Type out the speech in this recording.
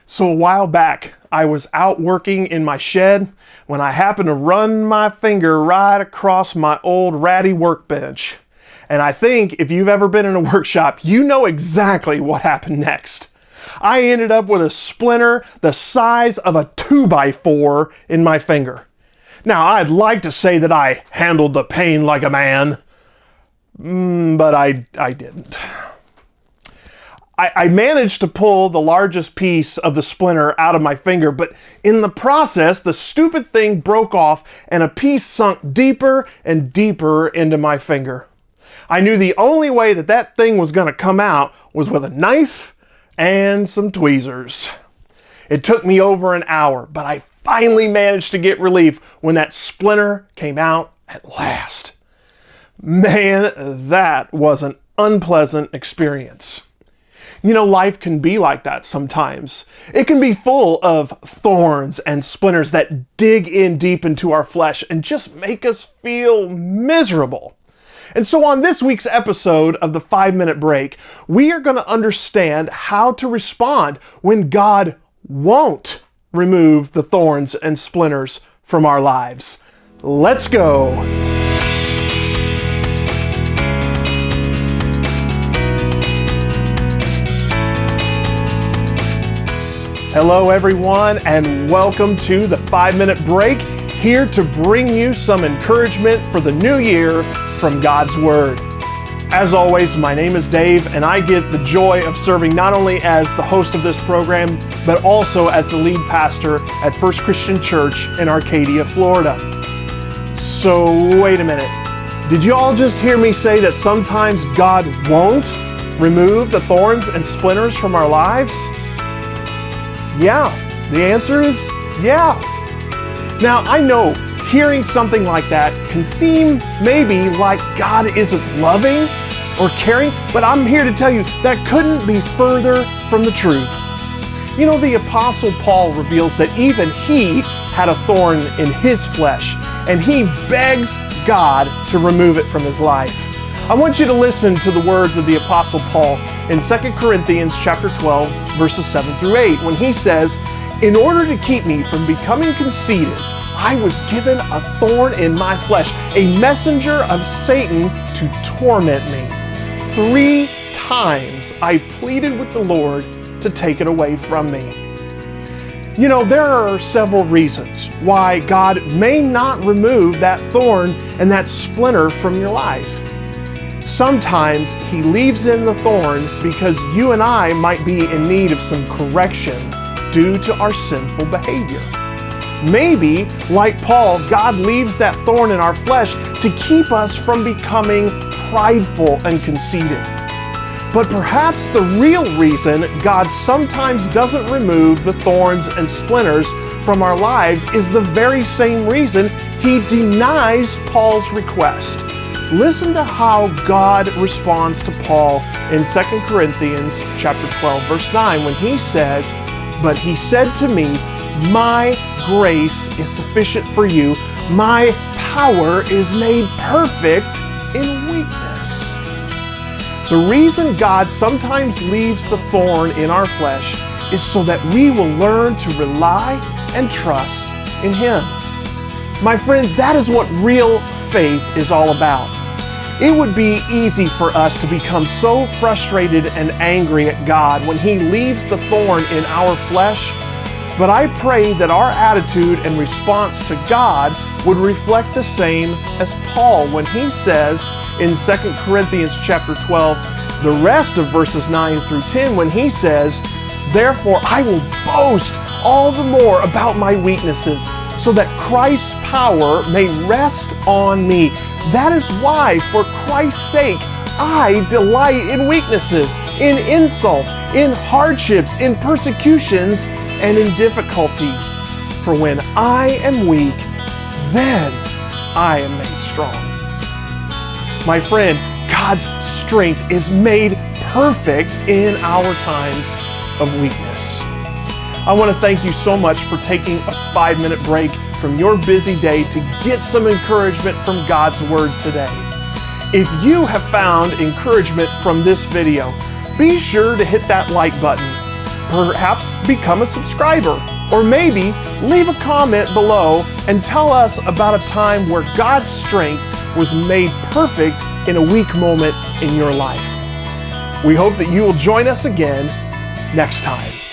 So a while back, I was out working in my shed when I happened to run my finger right across my old ratty workbench. And I think if you've ever been in a workshop, you know exactly what happened next. I ended up with a splinter the size of a 2x4 in my finger. Now, I'd like to say that I handled the pain like a man, but I didn't. I managed to pull the largest piece of the splinter out of my finger, but in the process, the stupid thing broke off and a piece sunk deeper and deeper into my finger. I knew the only way that that thing was going to come out was with a knife and some tweezers. It took me over an hour, but I finally managed to get relief when that splinter came out at last. Man, that was an unpleasant experience. You know, life can be like that sometimes. It can be full of thorns and splinters that dig in deep into our flesh and just make us feel miserable. And so on this week's episode of the 5-Minute Break, we are going to understand how to respond when God won't remove the thorns and splinters from our lives. Let's go! Hello everyone, and welcome to the 5-Minute Break, here to bring you some encouragement for the new year from God's Word. As always, my name is Dave, and I get the joy of serving not only as the host of this program, but also as the lead pastor at First Christian Church in Arcadia, Florida. So wait a minute, did you all just hear me say that sometimes God won't remove the thorns and splinters from our lives? Yeah, the answer is yeah. Now, I know hearing something like that can seem maybe like God isn't loving or caring, but I'm here to tell you that couldn't be further from the truth. You know, the Apostle Paul reveals that even he had a thorn in his flesh, and he begs God to remove it from his life. I want you to listen to the words of the Apostle Paul in 2 Corinthians chapter 12, verses 7 through 8, when he says, "In order to keep me from becoming conceited, I was given a thorn in my flesh, a messenger of Satan to torment me. 3 times I pleaded with the Lord to take it away from me." You know, there are several reasons why God may not remove that thorn and that splinter from your life. Sometimes He leaves in the thorn because you and I might be in need of some correction due to our sinful behavior. Maybe, like Paul, God leaves that thorn in our flesh to keep us from becoming prideful and conceited. But perhaps the real reason God sometimes doesn't remove the thorns and splinters from our lives is the very same reason He denies Paul's request. Listen to how God responds to Paul in 2 Corinthians chapter 12, verse 9, when he says, "But he said to me, my grace is sufficient for you. My power is made perfect in weakness." The reason God sometimes leaves the thorn in our flesh is so that we will learn to rely and trust in Him. My friend, that is what real faith is all about. It would be easy for us to become so frustrated and angry at God when He leaves the thorn in our flesh, but I pray that our attitude and response to God would reflect the same as Paul when he says in 2 Corinthians chapter 12, the rest of verses 9 through 10, when he says, "Therefore I will boast all the more about my weaknesses, so that Christ's power may rest on me. That is why, for Christ's sake, I delight in weaknesses, in insults, in hardships, in persecutions, and in difficulties. For when I am weak, then I am made strong." My friend, God's strength is made perfect in our times of weakness. I want to thank you so much for taking a 5-minute break from your busy day to get some encouragement from God's Word today. If you have found encouragement from this video, be sure to hit that like button. perhaps become a subscriber, or maybe leave a comment below and tell us about a time where God's strength was made perfect in a weak moment in your life. We hope that you will join us again next time.